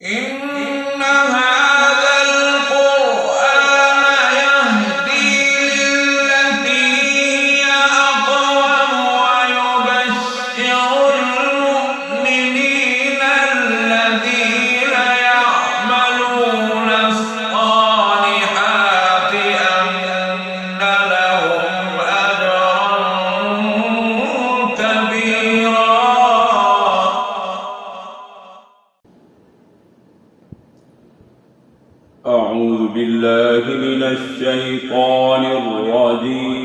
إن هذا القرآن يهدي للتي هي أقوم ويبشر المؤمنين الذين يعملون الصالحات أن لهم أجرا كبيرا. أعوذ بالله من الشيطان الرجيم.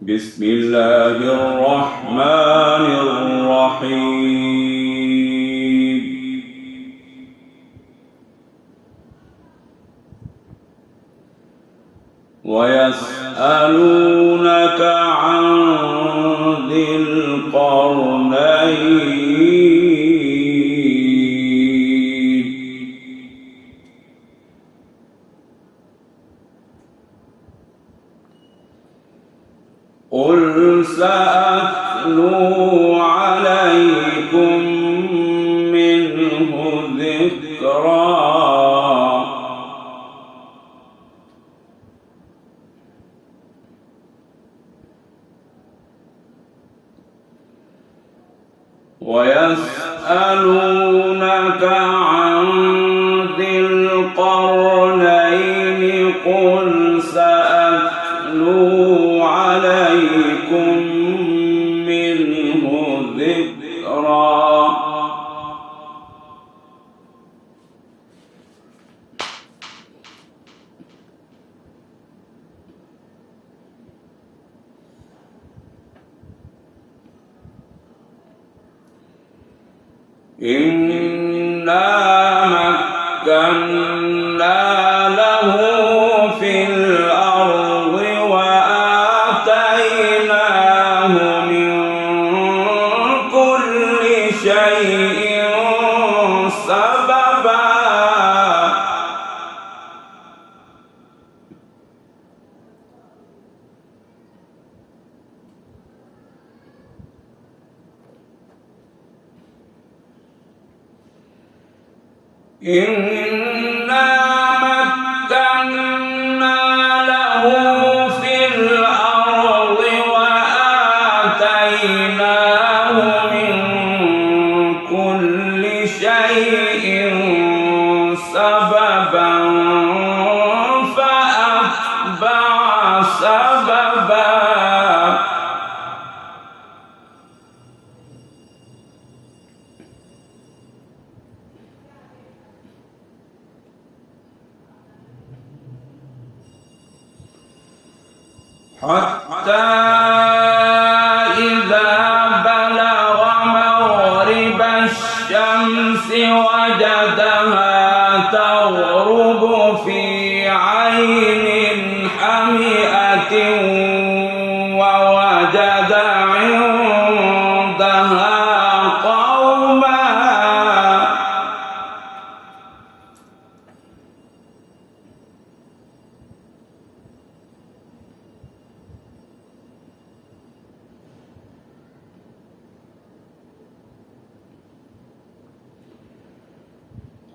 بسم الله الرحمن الرحيم. ويسألونك عن ذي القرنين قل سأتلو عليكم منه ذكرا. ويسألونك عن ذي القرنين قل سأتلو عليكم منه ذكرا. إنا مكنا له في الأرض وآتيناه من كل شيء سببا. إنا مكنا له في الأرض وآتيناه من كل شيء سببا فأتبع سببا. حتى إذا بلغ مغرب الشمس وجدها تغرب في عين حمئة ووجد عندها قوما.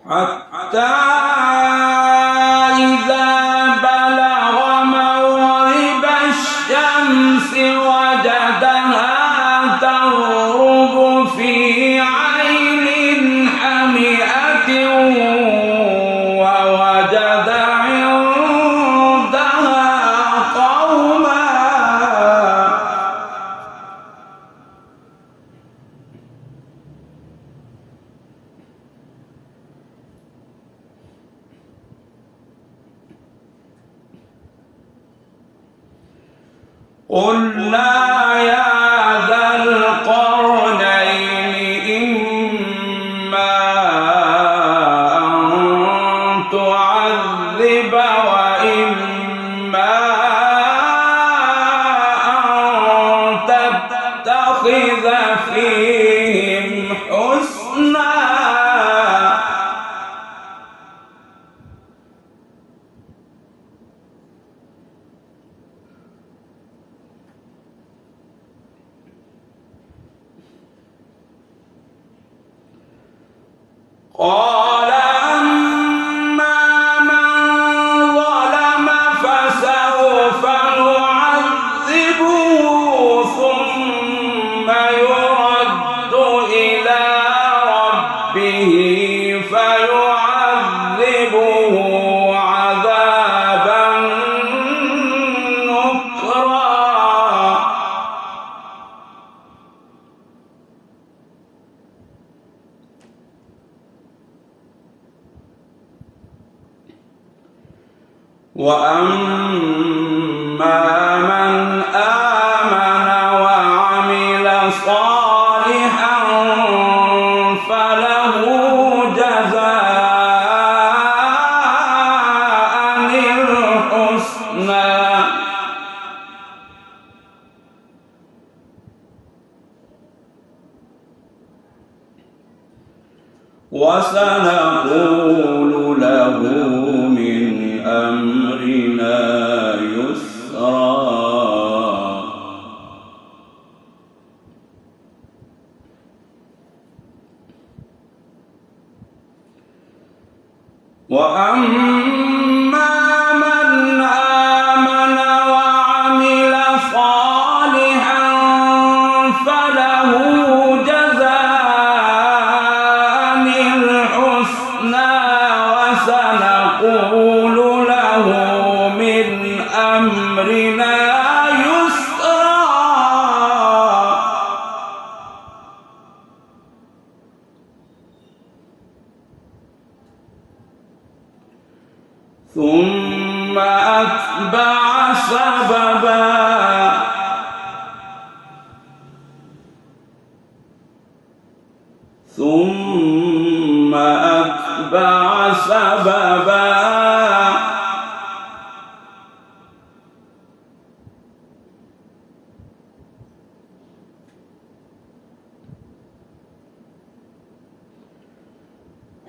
حتى إذا بلغ مغرب الشمس وجدها تغرب في عين حمئة ووجد عندها قوما. قلنا يا ذا القرنين إما أن تعذب وإما أن تتخذ فيهم حسنا. قال أما من ظلم فسوف نعذبه ثم يرد إلى ربه فيعذبه عذابا نكرا. وأما من آمن وعمل صالحا فله جزاء الحسنى وسنقول له من أمرنا يسرا. وأما من آمن وعمل صالحا فله جزاء الحسنى وسنقول له من أمرنا يسرا. ثم أتبع سببا ثم أتبع سببا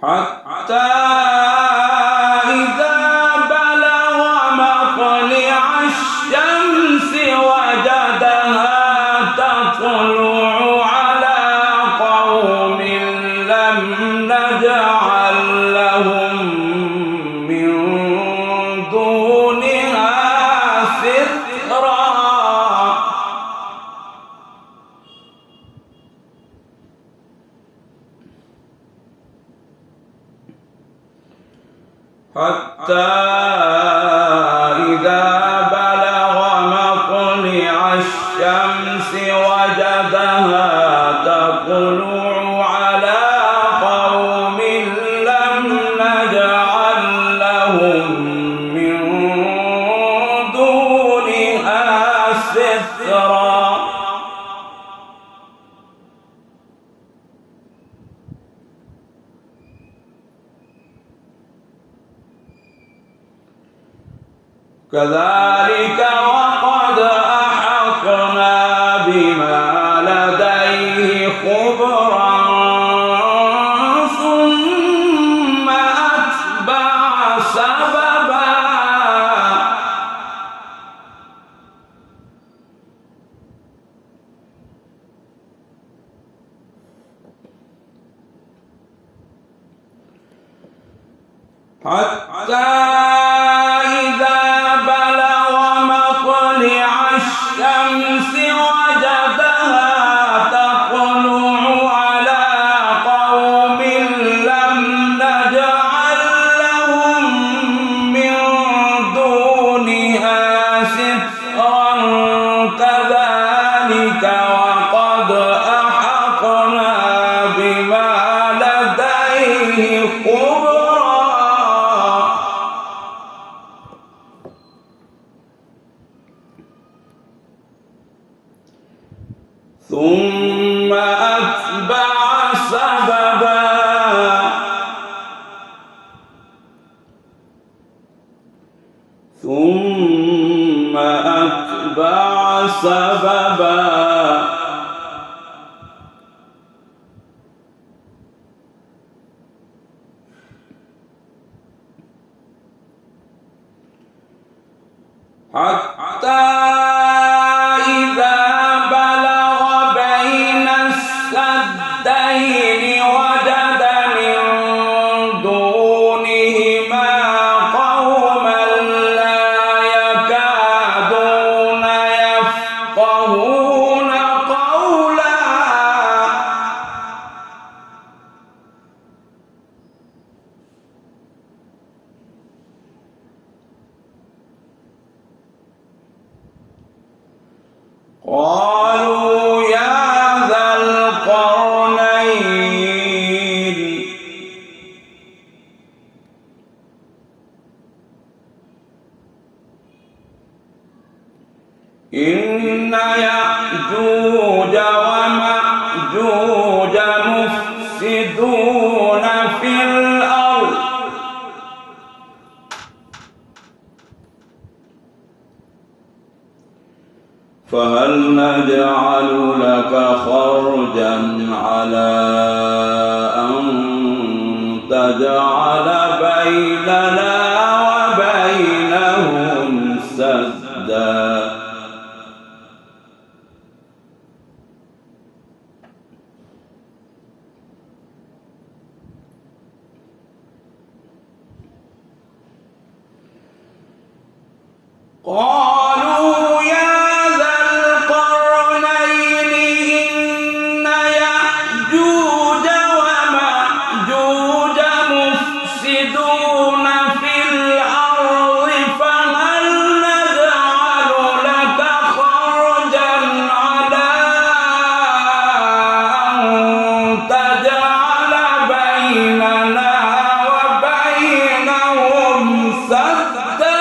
حتى إذا بلغ مطلع الشمس وجدها تطلع على قوم لم نجعل لهم من دونها سترا. حتى إذا بلغ مطلع الشمس وجدها تطلع على قوم لم نجعل لهم من دونها سترا. كذلك وقد أحطنا بما لديه خبرا ثم أتبع سببا حتى إذا بلغ مطلع الشمس وجدها تطلع على قوم لم نجعل لهم من دونها سترا. كذلك وقد أحطنا بما لديه خبرا. ثم أتبع سببا ثم أتبع سببا حتى إذا بلغ بين السدين وجد من قالوا يا ذا القرنين إن يأجوج ومأجوج مفسدون في الأرض فهل نجعل لك خرجا على أن تجعل بيننا وبينهم سدا قالوا يا ذا القرنين إن يأجوج ومأجوج مفسدون في الأرض فهل نجعل لك خرجا على أن تجعل بيننا وبينهم سدا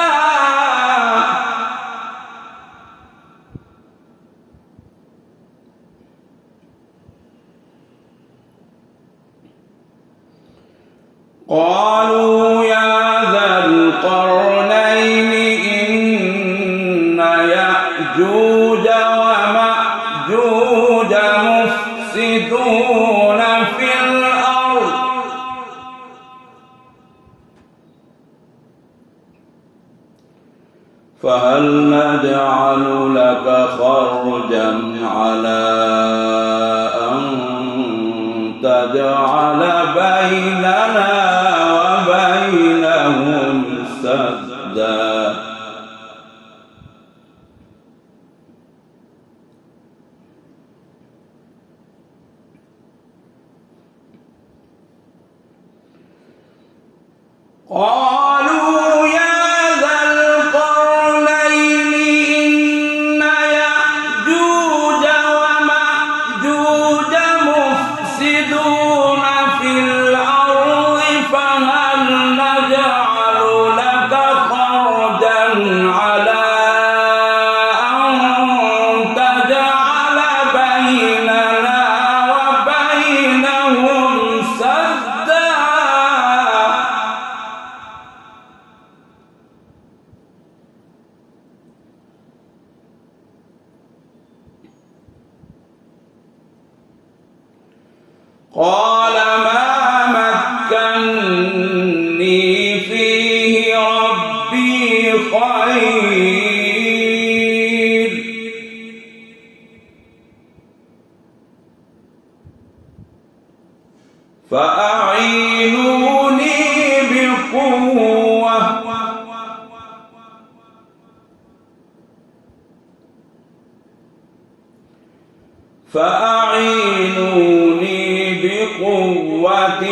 قالوا يا ذا القرنين إن يأجوج ومأجوج مفسدون في الأرض فهل نجعل لك خرجا على أن تجعل بيننا وبينهم سدا قالوا يا ذا القرنين إن يأجوج ومأجوج مفسدون في الأرض فهل نجعل لك خرجا على أن تجعل بيننا وبينهم سدا قال ما مكني فيه ربي خير فأعينوني بقوة بقوة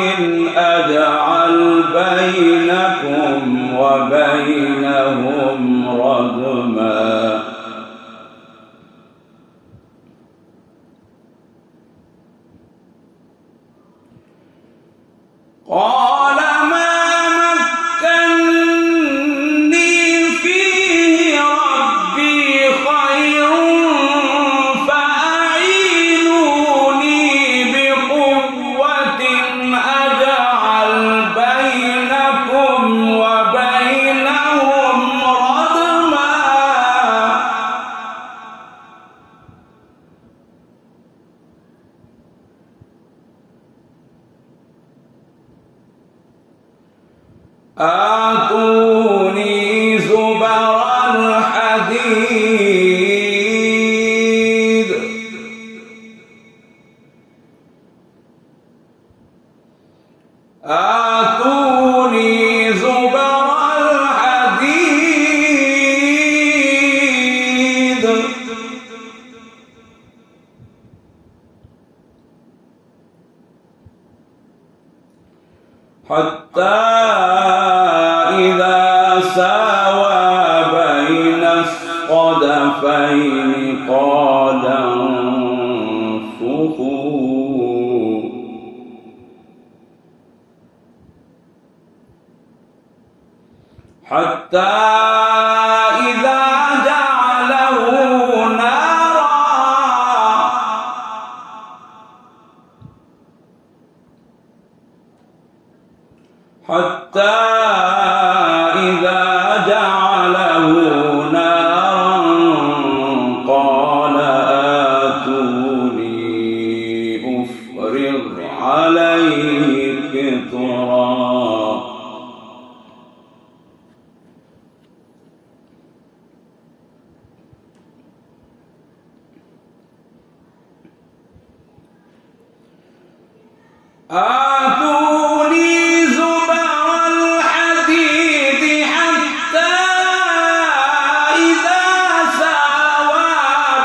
أجعل بينكم وبينهم ردما قال ما مكني فيه ربي خير فأعينوني بقوة أجعل بينكم وبينهم ردما آتوني زبر الحديد آتوني زبر الحديد حتى إذا ساوى بين الصدفين قال حتى إذا جعله نارا حتى إذا جعله نارا قال آتوني أفرغ عليه قطرا آتوني زبر الحديد حتى إذا ساوى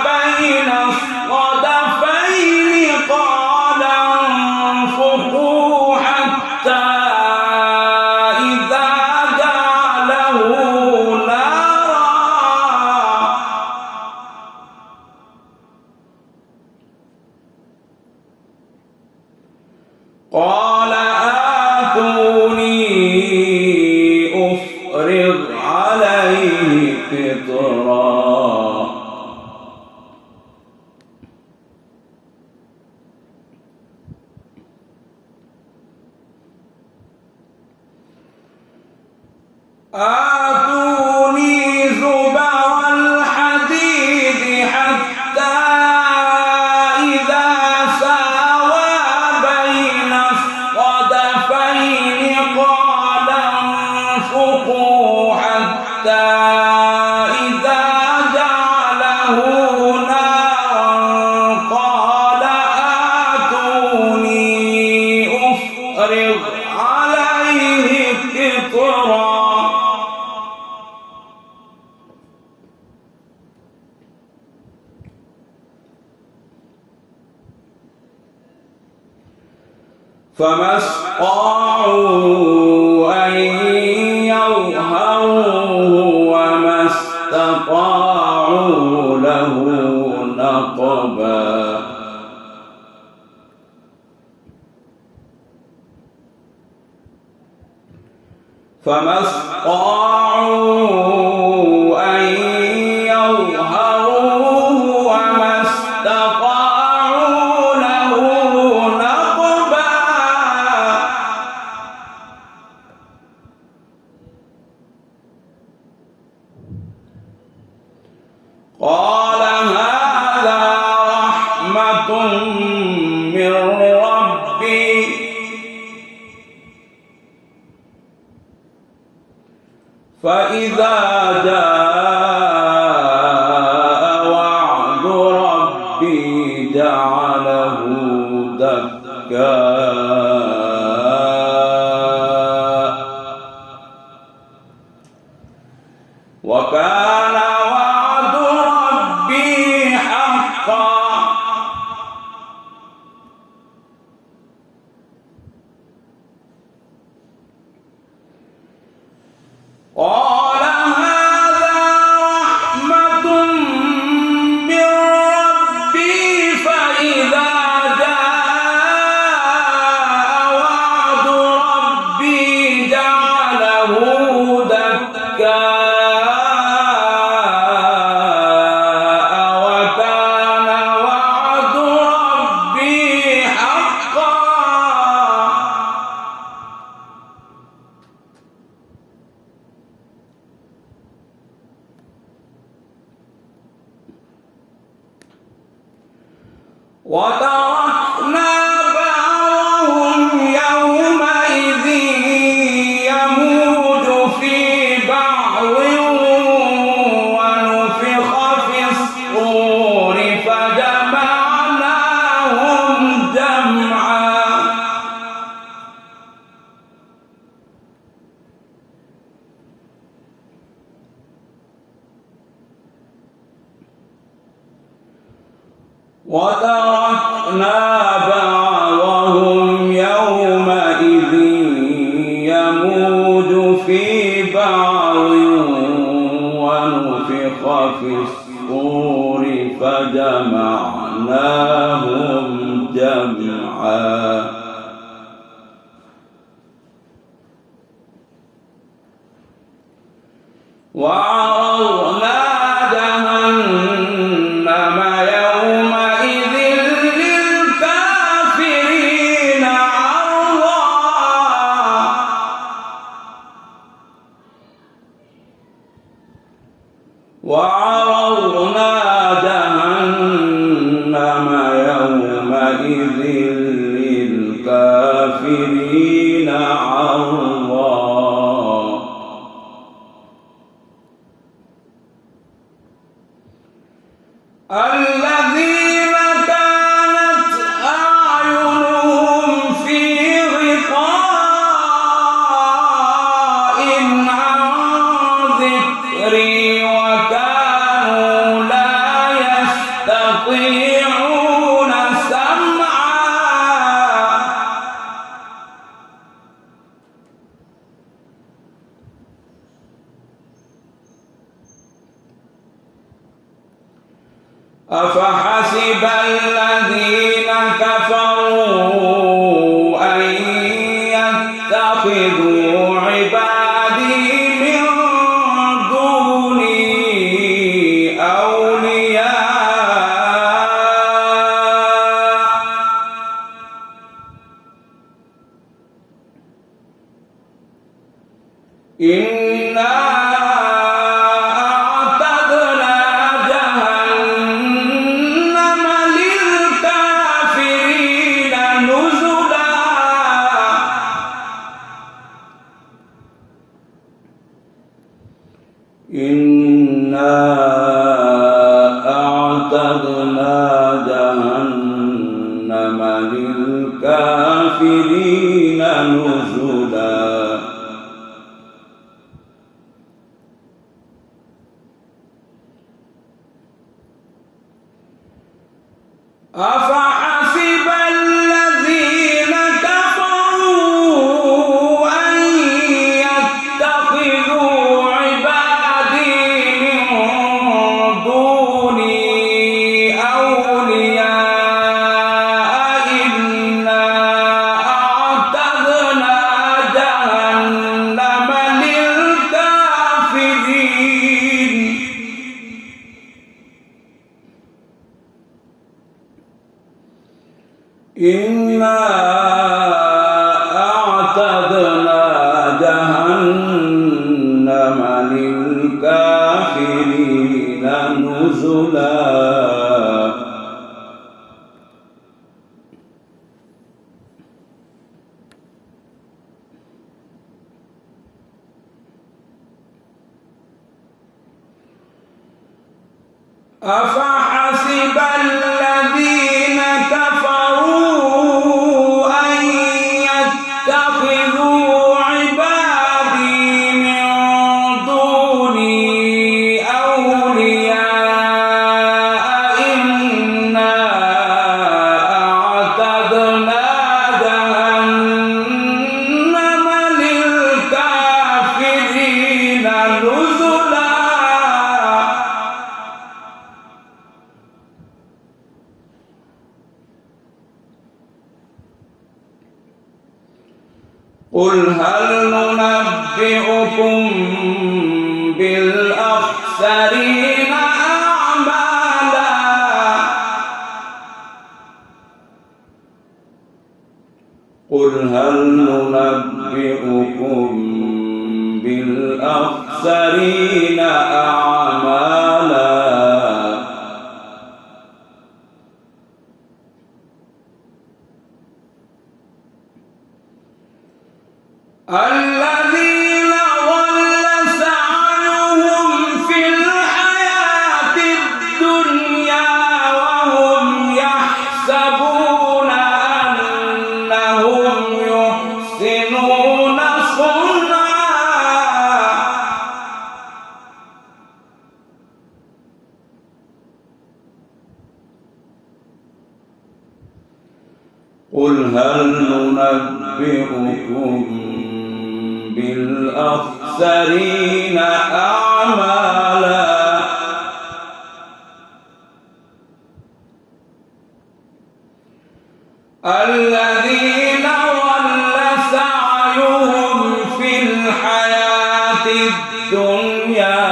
بين الصدفين قال انفخوا حتى إذا جعله نارا قال آتوني أفرغ عليه قطرا آتوني زبر الحديد حتى إذا ساوى بين الصدفين قال انفخوا حتى إذا جعله نارا قال آتوني أفرغ عليه قطرا فما استطاعوا أن يظهروه وما استطاعوا له نقبا فما استطاعوا أن يظهروه وما استطاعوا له نقبا قال هذا رحمة من ربي فإذا جاء وعد ربي جعله دكا وكان وعد ربي حقا قال هذا رحمة من ربي فإذا جاء وعد ربي جعله دكا وكان وعد ربي حقا وتركنا بعضهم يومئذ يموج في بعض ونفخ في الصور فجمعناهم جمعا وتركنا بعضهم يومئذ يموج في بعض ونفخ في الصور فجمعناهم جمعا وعرضنا جهنم يومئذ للكافرين عرضا وعرضنا جهنم يومئذ للكافرين عرضا الذين كانت أعينهم في غطاء عن ذكري وكانوا لا يستطيعون سمعا أفحسب الذين كفروا أن يتخذوا عبادي من دوني أولياء إنا أعتدنا جهنم للكافرين نزلا إنا أعتدنا جهنم للكافرين نزلا أفحسب الذين كفروا أن يتخذوا عبادي من دوني أولياء إنا أعتدنا جهنم للكافرين إنا أعتدنا جهنم للكافرين نزلا أفحسب الذين كفروا أن يتخذوا عبادي من دوني أولياء إنا أعتدنا جهنم للكافرين نزلا قل هل ننبئكم بالأخسرين أعمالا قل هل ننبئكم بالأخسرين أعمالا الذين ضل سعيهم في الحياة الدنيا وهم يحسبون أنهم يحسنون صنعا قل هل ننبئكم بالأخسرين أعمالا الذين ضل سعيهم في الحياة الدنيا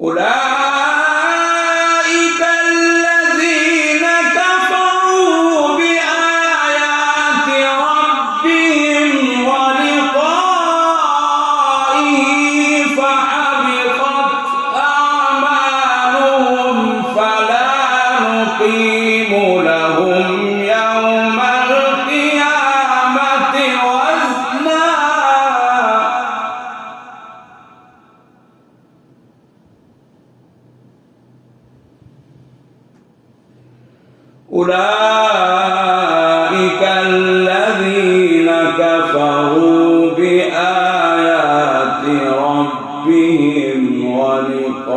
أولئك الذين كفروا بآيات ربهم ولقائه فحبطت أعمالهم فلا نقيم لهم يوم القيامة وزنا. أولئك الذين كفروا بآيات ربهم ولقائه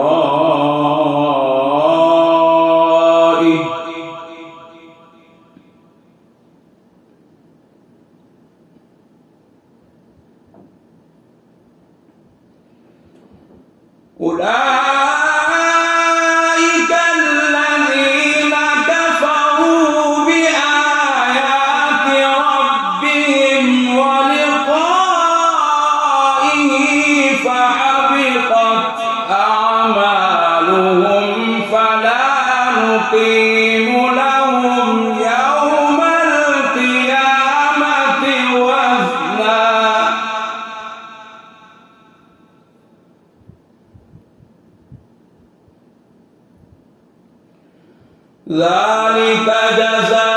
أولئك الذين كفروا بآيات ربهم ولقائه فحبطت أعمالهم فلا نقيم لهم يوم القيامة وزنا. ذلك جزاؤهم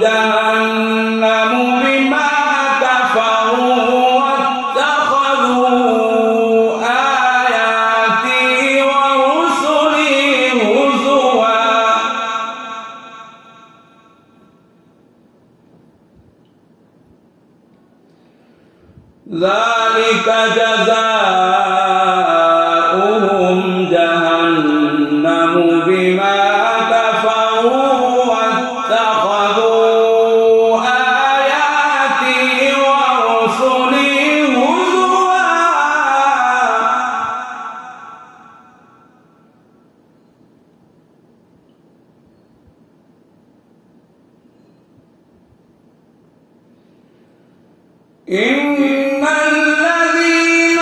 جهنم بما كفروا واتخذوا آياتي ورسلي هزوا. ذلك جزاؤهم جهنم بما كفروا واتخذوا آياتي ورسلي هزوا. إن الذين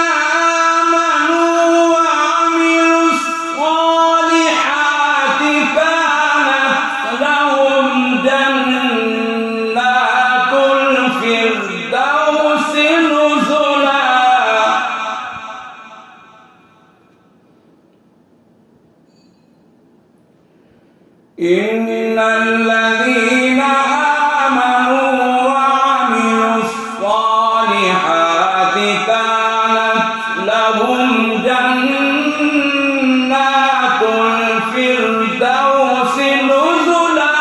آمنوا وعملوا الصالحات كانت لهم جنات الفردوس نزلا. إن الذين آمنوا وعملوا الصالحات كانت لهم جنات الفردوس نزلا.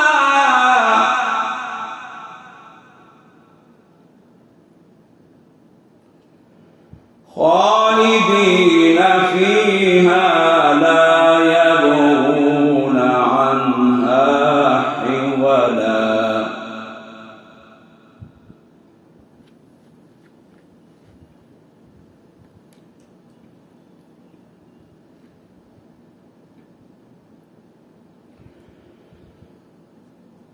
خالدين فيها لا يبغون عنها حولا.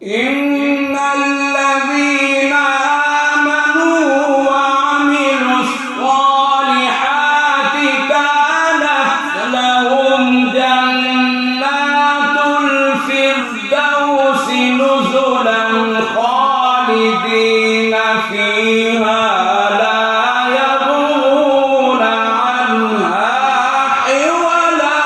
إن الذين آمنوا وعملوا الصالحات كانت لهم جنات الفردوس نزلا خالدين فيها لا يبغون عنها حولا.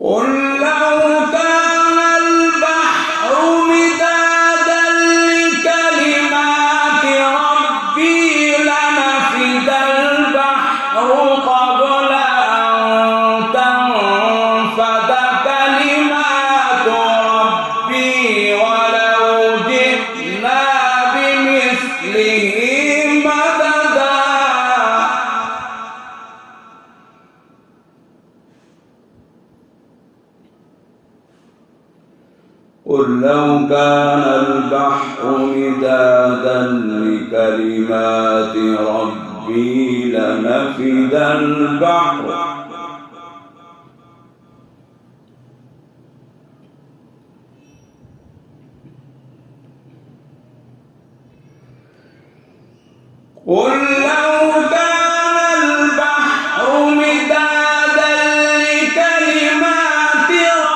قل لو كان البحر مدادا لكلمات ربي لنفد البحر قبل أن تنفد كلمات ربي ولو جئنا بمثله مددا. قل لو كان البحر مدادا لكلمات ربي ربي لنفد البحر قل لو كان البحر مدادا لكلمات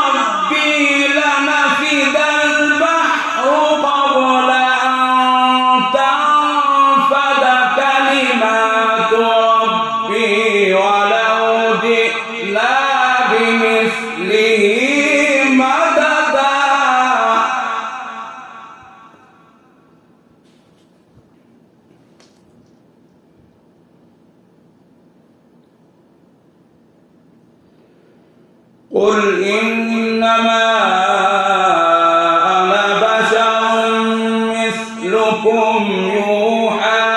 ربي لنفد البحر قبل أن تنفد كلمات ربي ولو جئنا بمثله مددا قل إنما أنا بشر مثلكم يوحى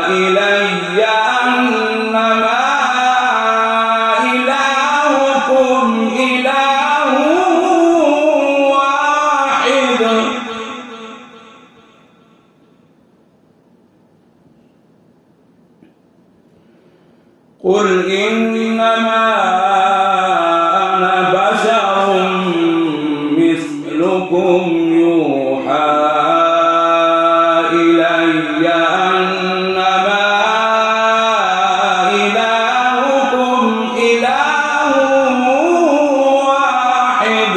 إلي أنما إلهكم إله واحد قل إنما يوحى إلي أنما إلهكم إله واحد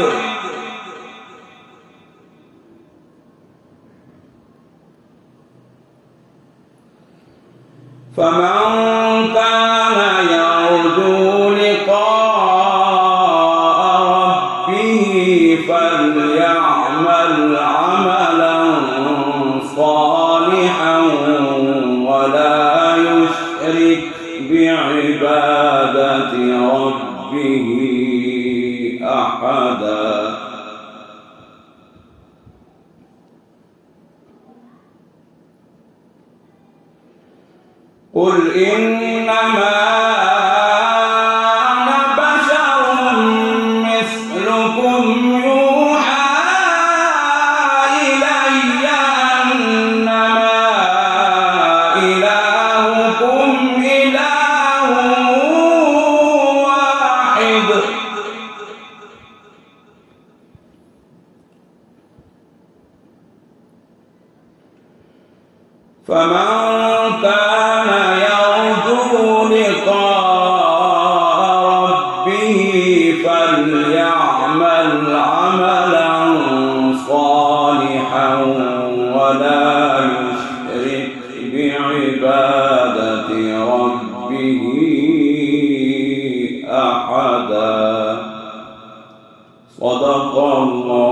فمن كان يرجو لقاء ربه فليعمل عملا صالحا ولا يشرك بعبادة ربه أحدا قل إنما أنا بشر مثلكم يوحى إلي أنما إلهكم إله واحد فمن كان يرجو لقاء ربه فليعمل عملا صالحا ولا يشرك بعبادة ربه أحدا صدق الله